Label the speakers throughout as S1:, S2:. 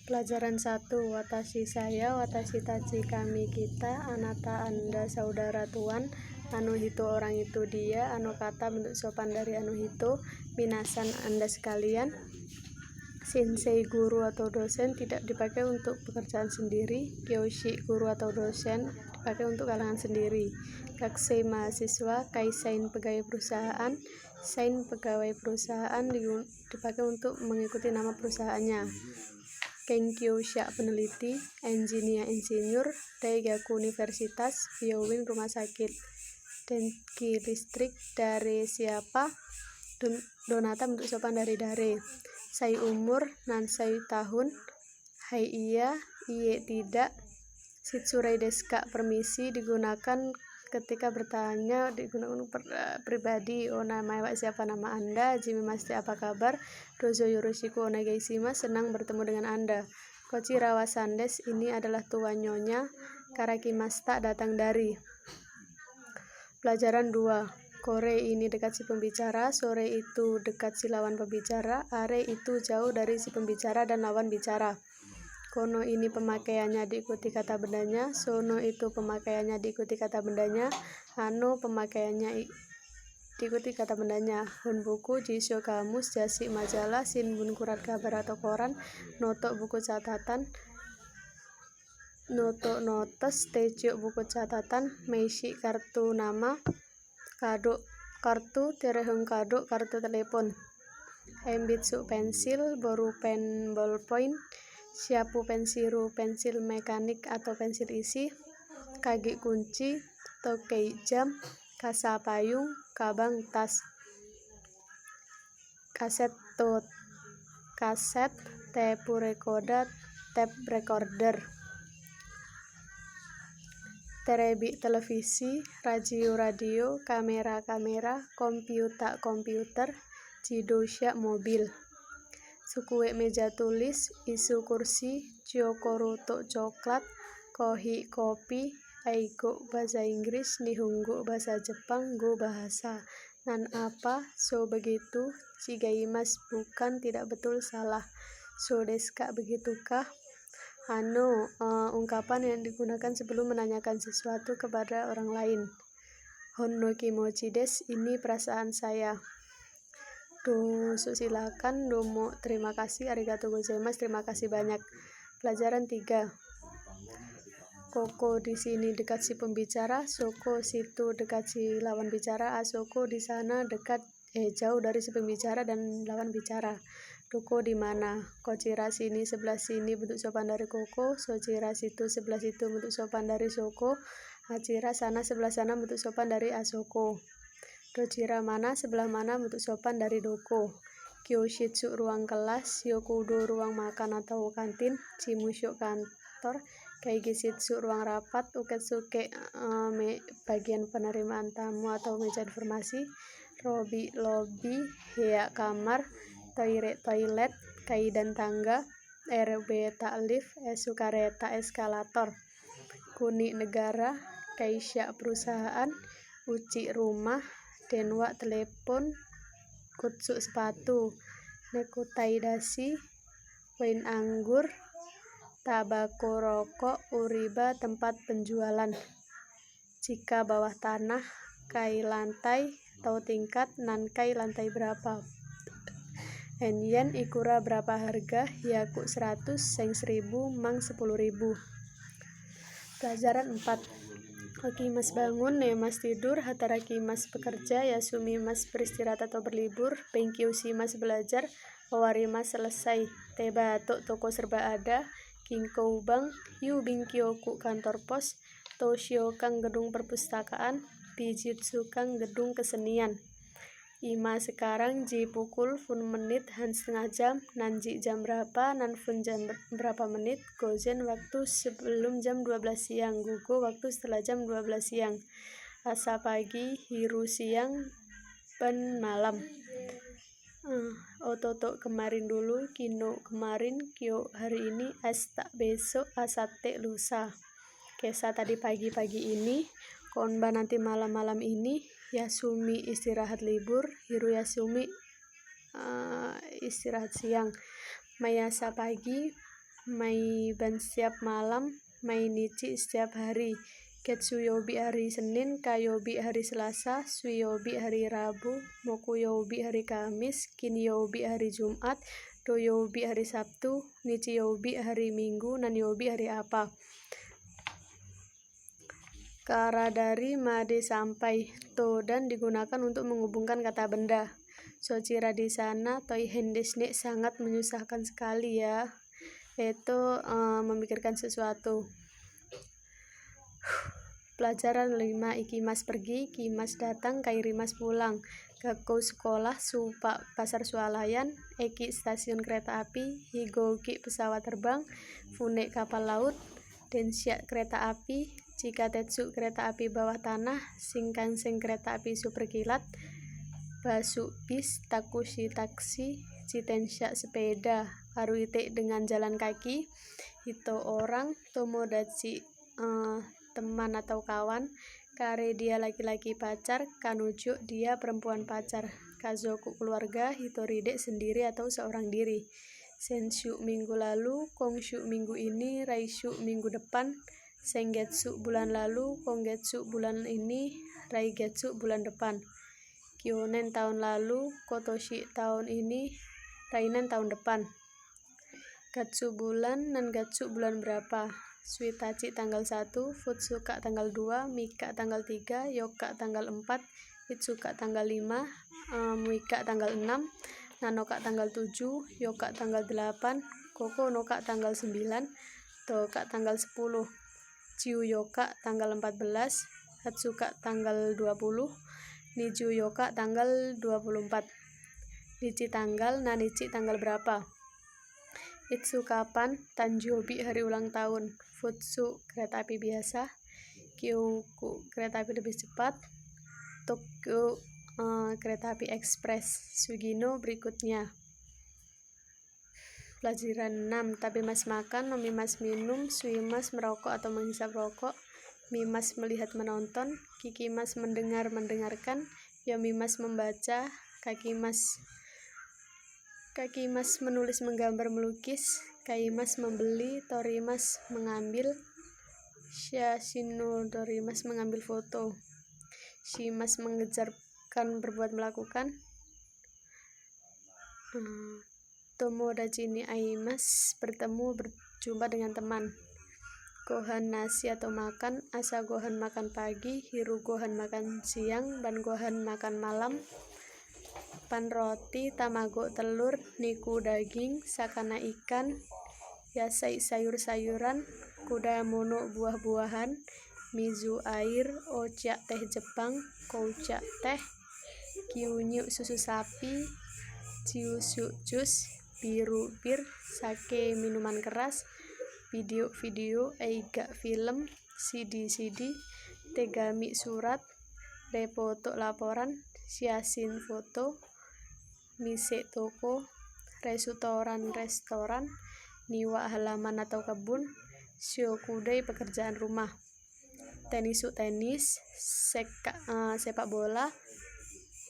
S1: Pelajaran 1. Watashi saya, watashi tachi kami kita, anata anda saudara tuan, anu hito orang itu dia, anu kata bentuk sopan dari anu hito, minasan anda sekalian. Shinsei guru atau dosen tidak dipakai untuk pekerjaan sendiri. Kyoshi guru atau dosen dipakai untuk kalangan sendiri. Gakusei mahasiswa, kaisain pegawai perusahaan, sain pegawai perusahaan dipakai untuk mengikuti nama perusahaannya. Kenkyōsha peneliti, engineer insinyur, daigaku universitas, Biowin rumah sakit, denki listrik, dare siapa, donata bentuk sopan dari dare, sai umur, nansai tahun, hai iya, iye tidak, shitsurei desu ka permisi digunakan ketika bertanya, digunakan pribadi. Onamae siapa nama anda, jimimashite apa kabar, dozo yoroshiku onegaishimasu senang bertemu dengan anda. Kochira wa sandes ini adalah tuan nyonya, karakimashita datang dari. Pelajaran 2. Kore ini dekat si pembicara, sore itu dekat si lawan pembicara, are itu jauh dari si pembicara dan lawan bicara. Kono ini pemakaiannya diikuti kata bendanya, sono itu pemakaiannya diikuti kata bendanya, ano pemakaiannya diikuti kata bendanya. Hun buku, jisho kamus, jasi majalah, shinbun kurat kabar atau koran, noto buku catatan, noto notes, tejo buku catatan, meishi kartu nama, kado kartu, terehun kado kartu telepon, embitsu pensil, boru pen ballpoint, siapu pensiru pensil mekanik atau pensil isi, kage kunci, tokei jam, kasa payung, kabang tas, kaset tape recorder, terebi televisi, radio, kamera, komputer, jidosha mobil, sukue meja tulis, isu kursi, chyokoru coklat, kohi kopi, aigo bahasa Inggris, nihongo bahasa Jepang, go bahasa, nan apa, so begitu, chigaimasu bukan, tidak betul, salah, so desu ka begitukah, ungkapan yang digunakan sebelum menanyakan sesuatu kepada orang lain. Hon no kimochi desu, ini perasaan saya. Dosu silakan, domo terima kasih, arigatou gozaimasu terima kasih banyak. Pelajaran 3. Koko di sini dekat si pembicara, soko situ dekat si lawan bicara, asoko di sana dekat jauh dari si pembicara dan lawan bicara. Doko di mana? Kochira sini sebelah sini bentuk sopan dari koko, sochira situ sebelah situ bentuk sopan dari soko, hachira sana sebelah sana bentuk sopan dari asoko. Dochira mana sebelah mana bentuk sopan dari doko. Kyoshitsu ruang kelas, yokudo ruang makan atau kantin, chimusho kantor, kaigishitsu ruang rapat, uketsuke bagian penerimaan tamu atau meja informasi, lobby hea kamar, toilet, kaidan tangga, elevator lift, sukareta eskalator, kuni negara, kaisha perusahaan, uchi rumah, denwa telepon, kutsu sepatu, nekutai dasi, wain anggur, tabako rokok, uriba tempat penjualan, jika bawah tanah, kai lantai atau tingkat, nankai lantai berapa, yen ikura berapa harga, yaku 100, seng 1000, mang 10.000. Pelajaran 4. Okimas bangun, nemas tidur, hatarakimas bekerja, yasumimas beristirahat atau berlibur, benkyoshimasu belajar, owarimasu selesai, tebato toko serba ada, kinkou bank, yubinkyoku kantor pos, toshiokan gedung perpustakaan, bijutsukan gedung kesenian. Ima sekarang, ji pukul, fun menit, han setengah jam, nanji jam berapa, nan fun jam berapa menit, gozen waktu sebelum jam 12 siang, gugo waktu setelah jam 12 siang, asa pagi, hiru siang, ban malam, ototo kemarin dulu, kino kemarin, kyo hari ini, asta besok, asate lusa, kesa tadi pagi ini, konba nanti malam-malam ini, yasumi istirahat libur, hiru yasumi istirahat siang, mayasa pagi, Maiban setiap malam, Mainichi setiap hari, Ketsuyobi hari Senin, Kayobi hari Selasa, Suiyobi hari Rabu, Mokuyobi hari Kamis, Kinyobi hari Jumat, Doyobi hari Sabtu, Nichiyobi hari Minggu, Nanyobi hari apa? Kara dari made sampai, to dan digunakan untuk menghubungkan kata benda. Sochira di sana, toihen desu sangat menyusahkan sekali ya. Itu memikirkan sesuatu. Pelajaran 5, ikimas pergi, kimas datang, kairimas pulang. Gakko sekolah, supa pasar swalayan, eki stasiun kereta api, higouki pesawat terbang, fune kapal laut, densha kereta api, Chikatetsu kereta api bawah tanah, Shinkansen kereta api super kilat, Basu bis, Takushi taksi, Jitensha sepeda, Haruite dengan jalan kaki, Hito orang, Tomodachi teman atau kawan, Kare dia laki-laki pacar, Kanujo dia perempuan pacar, Kazoku keluarga, Hitoride sendiri atau seorang diri, Senshu minggu lalu, Kongshu minggu ini, Raishu minggu depan, Sengetsu bulan lalu, Kongetsu bulan ini, Raigetsu bulan depan, Kyonen tahun lalu, Kotoshi tahun ini, Rainen tahun depan, Gatsu bulan, Nangatsu bulan berapa, Suitachi tanggal 1, Futsuka tanggal 2, Mika tanggal 3, Yoka tanggal 4, Itsuka tanggal 5, Muika tanggal 6, Nanoka tanggal 7, Yoka tanggal 8, Koko Noka tanggal 9, Toka tanggal 10, Chiu Yoka tanggal 14, Hatsuka tanggal 20, Niju Yoka tanggal 24, Nichi tanggal, Nanichi tanggal berapa, Itsu kapan, Tanjobi hari ulang tahun, Futsu kereta api biasa, Kyouku kereta api lebih cepat, Tokyo kereta api ekspres, Sugino berikutnya. Pelajaran 6, Tabimas makan, Nomimas minum, Suimas merokok atau menghisap rokok, Mimas melihat menonton, Kikimas mendengarkan, Yomimas membaca, Kakimas menulis menggambar melukis, Kaimas membeli, Torimas mengambil, Dorimas mengambil foto, Shimas mengejarkan berbuat melakukan, Tomodachi ni aimas berjumpa dengan teman, Gohan nasi atau makan, Asa Gohan makan pagi, Hiru Gohan makan siang, Ban Gohan makan malam, Pan roti, Tamago telur, Niku daging, Sakana ikan, Yasai sayur-sayuran, Kudamono buah-buahan, Mizu air, Ocha teh Jepang, Koucha teh, Kyunyu susu sapi, Chiushu jus, Biru bir, Sake minuman keras, video Eiga film, CD Tegami surat, Repoto laporan, Shiasin foto, Mise toko, Restoran Niwa halaman atau kebun, Shokudai pekerjaan rumah, Tenisu tenis, sepak bola,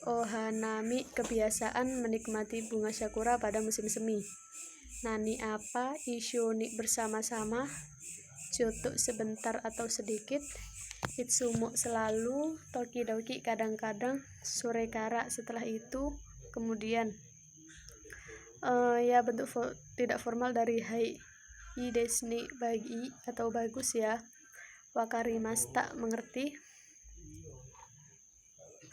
S1: Ohanami kebiasaan menikmati bunga sakura pada musim semi, Nani apa, Ishoni bersama-sama, Joto sebentar atau sedikit, Itsumo selalu, Tokidoki kadang-kadang, Sorekara setelah itu, kemudian. Ya bentuk tidak formal dari hai desu bagi atau bagus ya, Wakarimashita mengerti.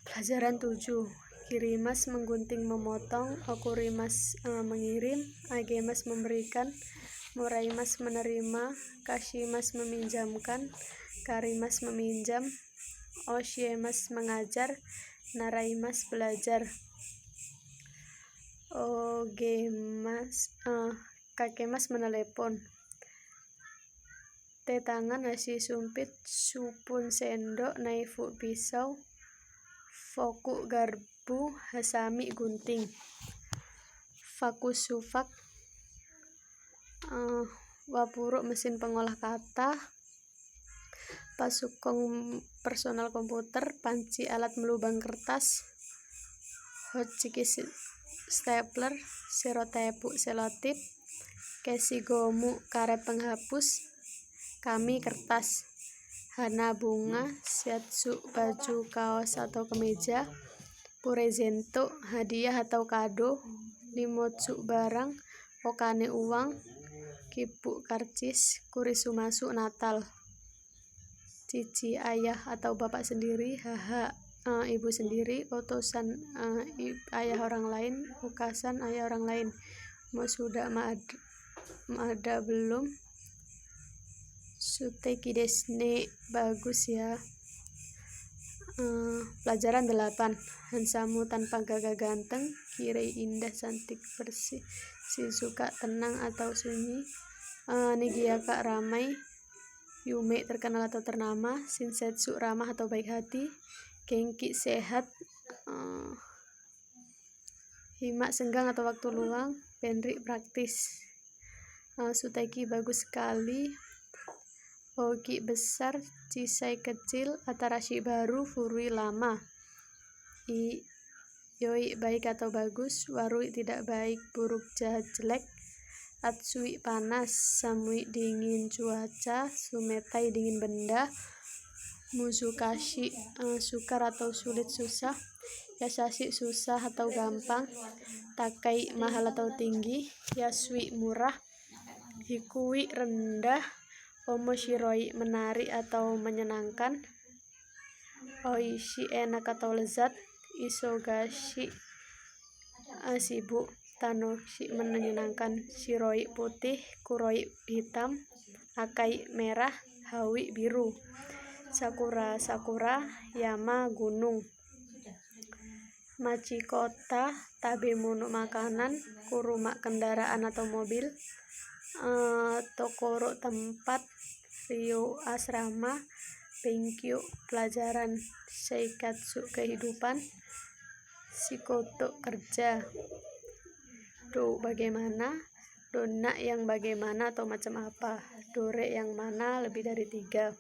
S1: Pelajaran 7, Kirimas menggunting memotong, Okurimas mengirim, Agemas memberikan, Muraimas menerima, Kashimas meminjamkan, Karimas meminjam, Oshiemas mengajar, Naraimas belajar, Kakemas menelepon, Teh tangan nasi sumpit, Supun sendok, Naifu pisau, Foku garpu, Hasami gunting, Fakusufak, Wapuro mesin pengolah kata, Pasukong personal komputer, Panci alat melubang kertas, Hochiki stapler, Serotepu selotip, Kesigomu karet penghapus, kami kertas. Hana bunga, shiatsu baju kaos atau kemeja. Purezento hadiah atau kado. Nimotsu barang, okane uang. Kipu karcis, kurisumasu Natal. Cici ayah atau bapak sendiri, haha ibu sendiri, otosan ayah orang lain, ukasan ayah orang lain. Mau sudah ada belum? Suteki desne, bagus ya. Pelajaran 8. Hansamu tanpa gagah ganteng, Kirei indah cantik bersih, Shizuka tenang atau sunyi, Nigiaka ramai, Yume terkenal atau ternama, Shinsetsu ramah atau baik hati, Genki sehat, Hima senggang atau waktu luang, Penri praktis, Suteki bagus sekali, Ogi besar, Chisai kecil, Atarashi baru, Furui lama, Yoi baik atau bagus, Warui tidak baik, buruk, jahat, jelek, Atsui panas, Samui dingin cuaca, Sumetai dingin benda, Muzukashi sukar atau sulit susah, Yasashi susah atau gampang, Takai mahal atau tinggi, Yasui murah, Hikui rendah, Omoshiroi menarik atau menyenangkan, Oishi enak atau lezat, Isogashi sibuk, Tanoshi menyenangkan, Shiroi putih, Kuroi hitam, Akai merah, Hawi biru, Sakura sakura, Yama gunung, Machikota tabemono makanan, Kuruma kendaraan atau mobil, Tokoro tempat, Ryo asrama, Benkyo pelajaran, Seikatsu kehidupan, Shikoto kerja, Do bagaimana, Donna yang bagaimana atau macam apa, Dore yang mana lebih dari 3,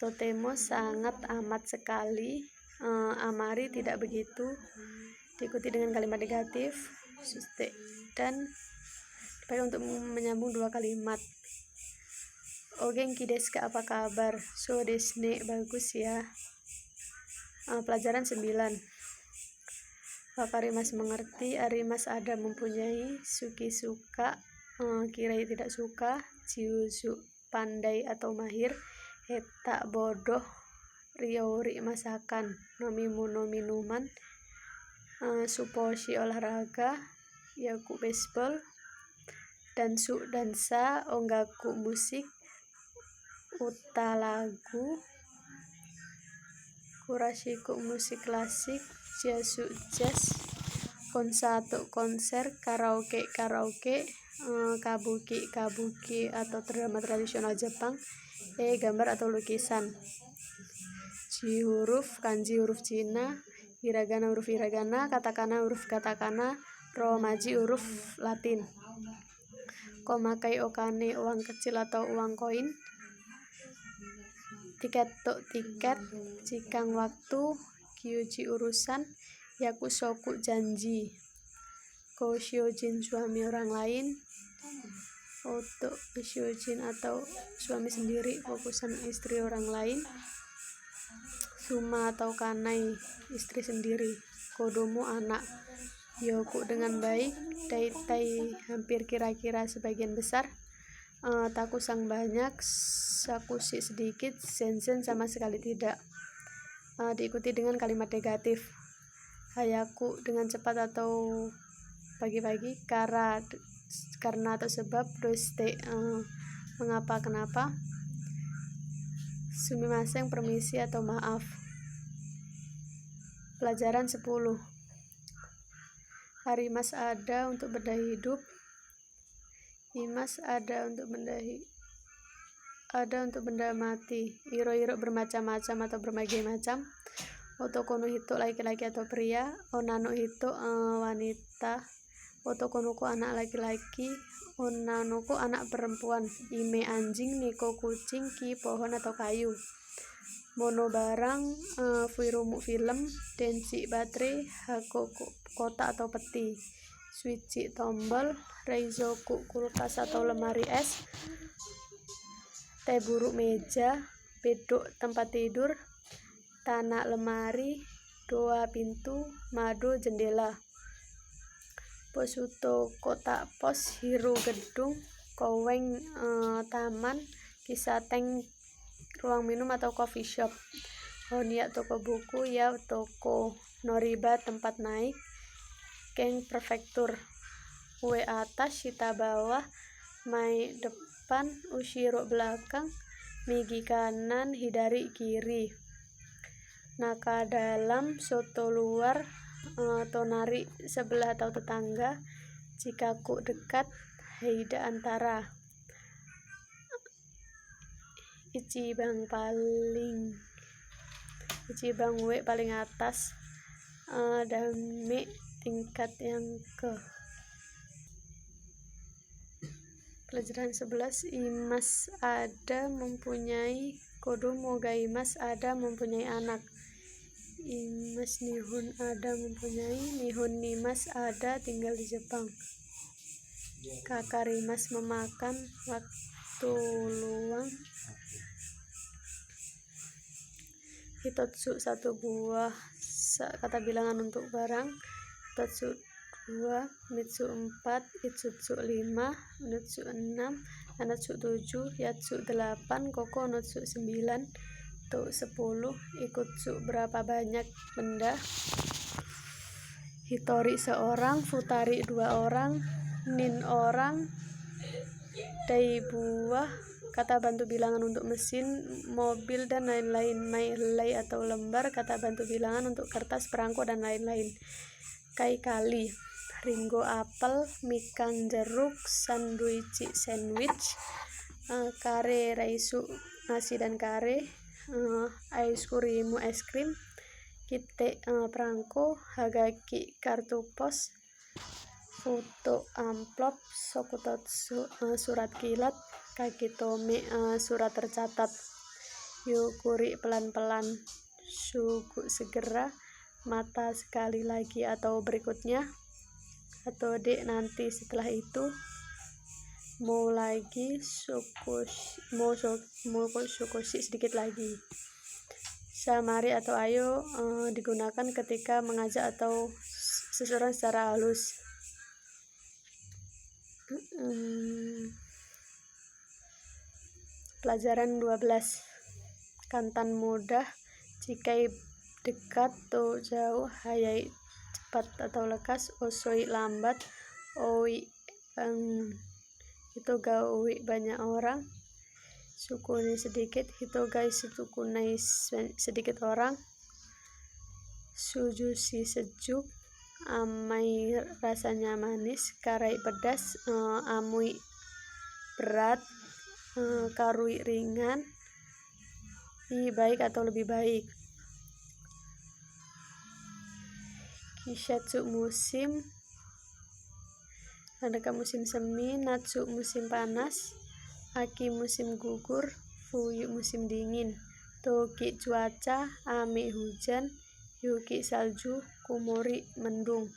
S1: Totemo sangat amat sekali, Amari tidak begitu, diikuti dengan kalimat negatif, Suste, dan dipakai untuk menyambung 2 kalimat. Ogenki desu ka, apa kabar? So desne, bagus ya. Pelajaran 9. Wakarimas mengerti, Arimas ada mempunyai, Suki suka, Kirai tidak suka, Chiuzu pandai atau mahir, Heta bodoh, Ryouri masakan, Nomimuno minuman, Suposhi olahraga, Yaku baseball, Dansu dansa, Ongaku musik, Uta lagu, Kurashiku musik klasik, Jazzu jazz, Konsato konser, Karaoke karaoke, Kabuki kabuki atau drama tradisional Jepang, gambar atau lukisan, Ji huruf, kanji huruf Cina, hiragana huruf hiragana, katakana huruf katakana, romaji huruf Latin, Komakai okane uang kecil atau uang koin, Tiketo tiket, Jikang waktu, Kyuji urusan, Yakusoku janji, Koshyojin suami orang lain, Oto Shojin atau suami sendiri, fokusan istri orang lain, Suma atau kanai, istri sendiri, Kodomo anak, Yoku dengan baik, Daitai hampir kira-kira sebagian besar, Takusang banyak, Sakushi sedikit, Zenzen sama sekali tidak. Diikuti dengan kalimat negatif. Hayaku dengan cepat atau pagi-pagi, karena atau sebab, Doshite mengapa kenapa, Sumimasen permisi atau maaf. Pelajaran 10. Harimas ada untuk benda hidup, Himas ada untuk benda mati, Iro-iro bermacam-macam atau berbagai macam, Otoko no hito laki-laki atau pria, Onano hito wanita, Otokonoko anak laki-laki, Onanoko anak perempuan, Ime anjing, Neko kucing, Ki pohon atau kayu, Mono barang, Fuirumu film, Denshi baterai, Hako kotak atau peti, Suici tombol, Reizoku kulkas atau lemari es, Teburu meja, Bedok tempat tidur, Tana lemari, Doa pintu, Mado jendela, Posuto kotak pos, Hiru gedung, Koweng taman, Kisateng ruang minum atau coffee shop, Honia toko buku, Ya toko, Noriba tempat naik, Keng prefektur, Ue atas, Shita bawah, Mai depan, Ushiro belakang, Migi kanan, Hidari kiri, Naka dalam, Soto luar, Tonari sebelah atau tetangga, Chikaku dekat, Heida antara, Ichiban Ue paling atas, Dame tingkat yang ke. Pelajaran 11, Imas ada mempunyai Kodomo ga imas ada mempunyai anak. Imas Nihon ada mempunyai, Nihon nimas ada tinggal di Jepang. Kakarimas memakan, waktu luang. Hitotsu satu buah kata bilangan untuk barang, Hitotsu 2, Mitsu 4, Itsutsu 5, Nutsu 6, Hanatsu 7, Yatsu 8, Koko Nutsu 9, To 10, Ikutsu berapa banyak benda, Hitori seorang, Futari 2 orang, Nin orang, Dai buah, kata bantu bilangan untuk mesin, mobil dan lain-lain, Mai helai atau lembar, kata bantu bilangan untuk kertas, perangko dan lain-lain, Kai kali, Ringo apel, Mikang jeruk, Sanduichi sandwich, Kare raisu nasi dan kare, Aiskurimu es krim, Kite perangko, Hagaki kartu pos, Futo amplop, Sokutotsu surat kilat, Kakitome surat tercatat, Yukuri pelan-pelan, Sugu segera, Mata sekali lagi atau berikutnya, atau dek nanti setelah itu, mau lagi, Sukoshi sedikit lagi. Samari atau ayo digunakan ketika mengajak atau seseorang secara halus. Pelajaran 12, Kantan mudah, Cikai dekat, To jauh, Hayai cepat atau lekas, Osoi lambat, Oi bangun, Hitogaoi banyak orang, Sukune sedikit, Hitogai sukunai sedikit orang, Sujushi sejuk, Amai rasanya manis, Karai pedas, Amui berat, Karui ringan, I baik atau lebih baik. Kishatsu musim, adakah musim semi, Natsu musim panas, Aki musim gugur, Fuyu musim dingin, Toki cuaca, Ame hujan, Yuki salju, Kumori mendung,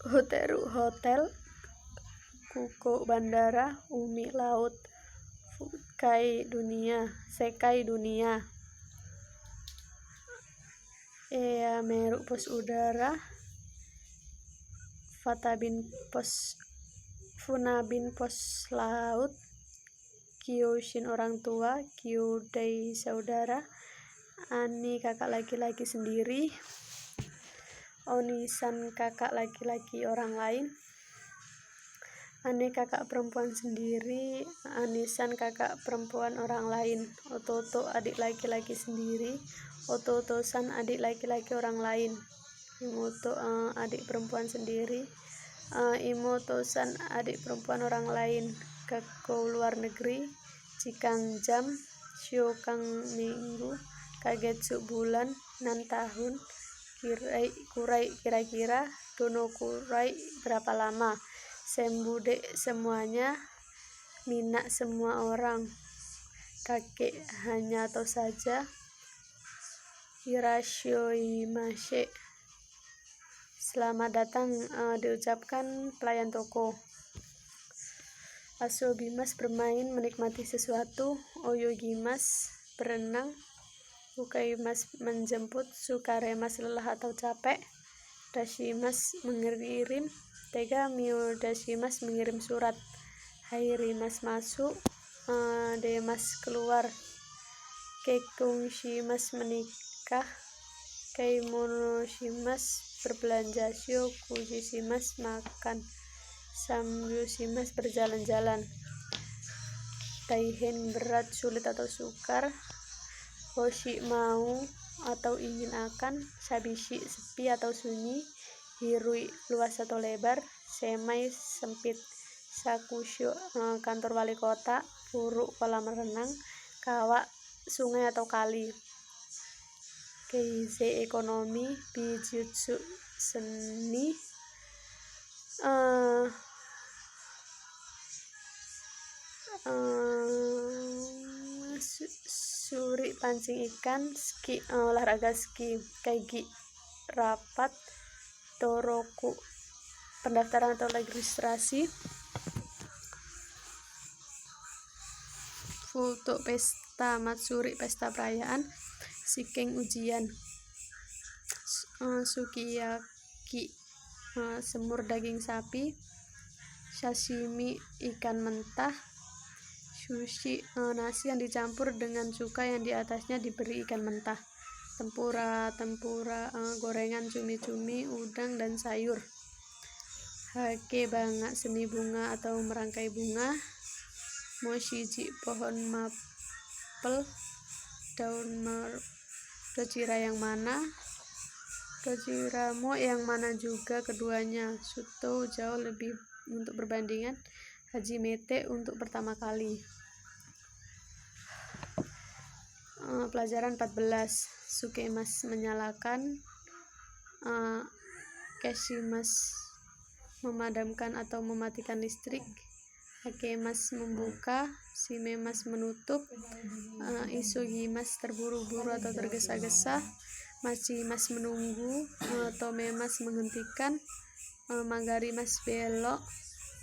S1: Hoteru hotel, Kuko bandara, Umi laut, Sekai dunia, Meru pos udara, Funabin pos laut, Kyoshin orang tua, Kyodai saudara, Ani kakak laki-laki sendiri, Onisan kakak laki-laki orang lain, Ane kakak perempuan sendiri, Anisan kakak perempuan orang lain, Ototo adik laki-laki sendiri, Ototo-san adik laki-laki orang lain, Imoto adik perempuan sendiri, Imoto-san adik perempuan orang lain, Kakko luar negeri, Cikang jam, Syokang minggu, Kagetsu bulan, Nan tahun, Kurai kira-kira, Dono kurai berapa lama, Sembude semuanya, Mina semua orang, Kakek hanya atau saja, Hirashimasu Selamat datang diucapkan pelayan toko. Asobimas bermain menikmati sesuatu. Oyogimas berenang. Ukaimas menjemput. Sukaremas lelah atau capek. Dashimas mengirim. Tegami dashimas mengirim surat. Hairimas masuk. Demas keluar. Keikongshimas menikah. Keimonoshimas berbelanja. Shyokushimas makan. Samyusimas berjalan-jalan. Taihen berat, sulit atau sukar. Hoshi mau atau ingin akan. Sabishi sepi atau sunyi. Hirui luas atau lebar. Semai sempit. Sakusho kantor wali kota. Furu kolam renang. Kawa sungai atau kali. Keizai ekonomi. Bijutsu seni. Suri pancing ikan. Ski olahraga ski. Kaigi rapat. Toroku pendaftaran atau registrasi. Futo pesta. Matsuri pesta perayaan. Shiken ujian. Sukiyaki semur daging sapi. Sashimi ikan mentah. Sushi nasi yang dicampur dengan cuka yang di atasnya diberi ikan mentah. Tempura gorengan, cumi-cumi, udang dan sayur. Hake banga seni bunga atau merangkai bunga. Moshiji pohon mapel. Daun dojira yang mana. Dojiramo yang mana juga keduanya. Suto jauh lebih untuk perbandingan. Hajimete untuk pertama kali. Pelajaran 14. Sukemas menyalakan. Keshimas memadamkan atau mematikan listrik. Hakemas membuka. Shimemas menutup. Isugimas terburu-buru atau tergesa-gesa. Machimas menunggu. Tomemas menghentikan. Magarimas belok.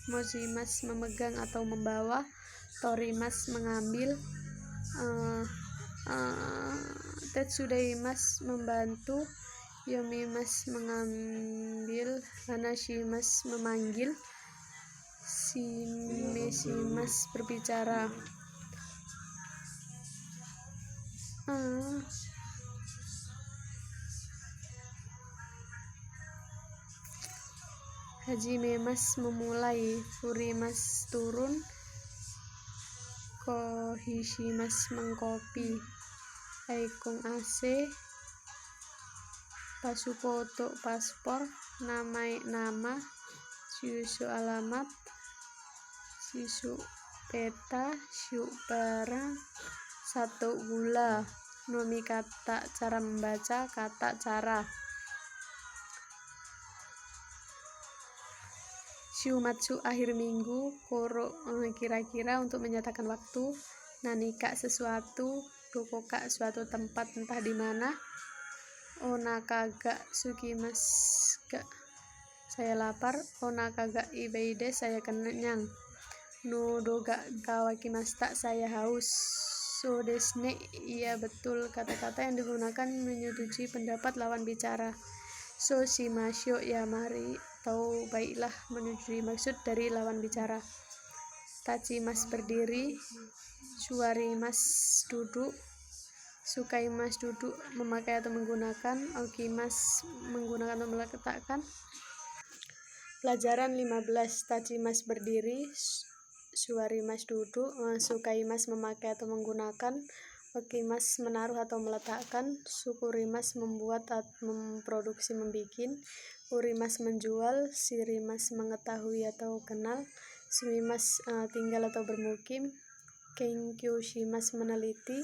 S1: Mojimas memegang atau membawa. Torimas mengambil. Tetsudaimas membantu. Yomimas mengambil. Hanashimas memanggil. Shimeshimas berbicara. Hajimemas memulai. Furimas turun. Kohishimas mengkopi. Aikong AC. Pasupoto paspor. Namai nama. Shushu alamat. Shisu peta. Shu barang. Satu gula. Nomi kata cara membaca. Kata cara. Shumatsu akhir minggu. Koro kira-kira untuk menyatakan waktu. Nanika sesuatu. Dokoka suatu tempat entah di mana. Onakaga sukimas ga saya lapar. Onakaga ibeide saya kenyang. Nodoga kawakimasta saya haus. So desne iya betul. Kata-kata yang digunakan menyetujui pendapat lawan bicara. So shimashou ya mari atau baiklah menyetujui maksud dari lawan bicara. Tachimas berdiri. Suwarimas duduk. Sukaimas duduk memakai atau menggunakan. Okimas menggunakan atau meletakkan. Pelajaran 15. Tachimas berdiri. Suwarimas duduk. Sukaimas memakai atau menggunakan. Okimas menaruh atau meletakkan. Sukurimas membuat atau memproduksi membikin. Urimas menjual. Shirimas mengetahui atau kenal. Sumimas tinggal atau bermukim. Kenkyoshimas meneliti.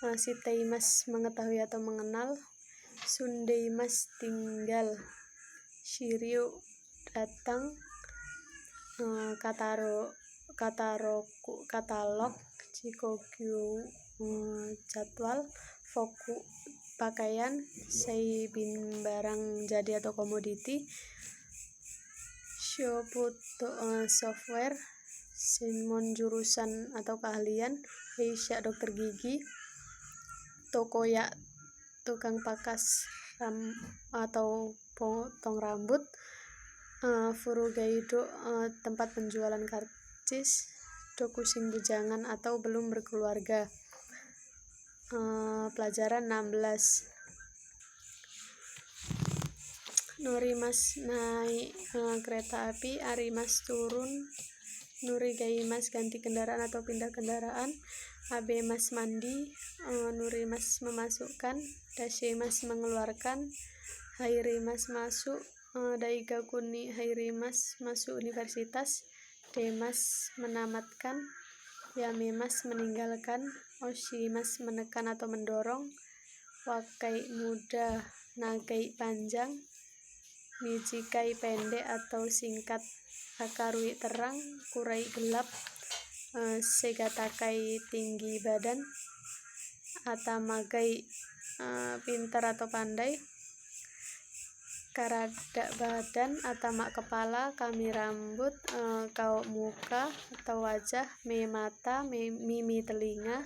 S1: Shiteimas mengetahui atau mengenal. Sundeimas tinggal. Shiryu datang. Katalog. Chikokyu jadwal. Foku pakaian, sei bin barang jadi atau komoditi, Shoputo software, Sinmon jurusan atau keahlian, Heisha dokter gigi, Tokoya tukang pakas atau potong rambut, Furugaido tempat penjualan karcis, Dokusing bujangan atau belum berkeluarga. Pelajaran 16. Norimas naik kereta api, Arimas turun, Nurigaimas ganti kendaraan atau pindah kendaraan, Abemas mandi, Nurimas memasukkan, Dashimas mengeluarkan, Hairimas masuk, Daigakuni Hairimas masuk universitas, Demas menamatkan, Yamemas meninggalkan, Oshimas menekan atau mendorong, Wakai muda, Nagai panjang, Mijikai pendek atau singkat, Akarui terang, Kurai gelap, Segatakai tinggi badan, Atamagai pintar atau pandai, Karada badan, Atama kepala, Kami rambut, Kao muka atau wajah, Me mata, Mimi telinga,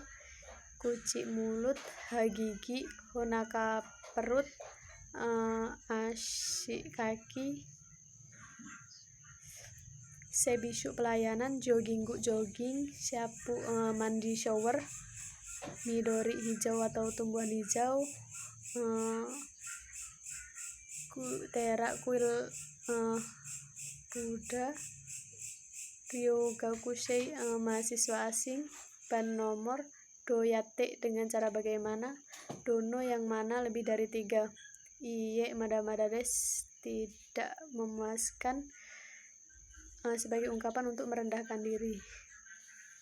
S1: Kuci mulut, Hagigi, Honaka perut, Ashi kaki, Sebishu pelayanan, Jogginggu jogging, Syapu mandi shower, Midori hijau atau tumbuhan hijau, Tera kuil Buddha, Ryogakusei mahasiswa asing, ban nomor, Doyate dengan cara bagaimana, Dono yang mana lebih dari 3, Iye mada-mada-des tidak memuaskan, sebagai ungkapan untuk merendahkan diri.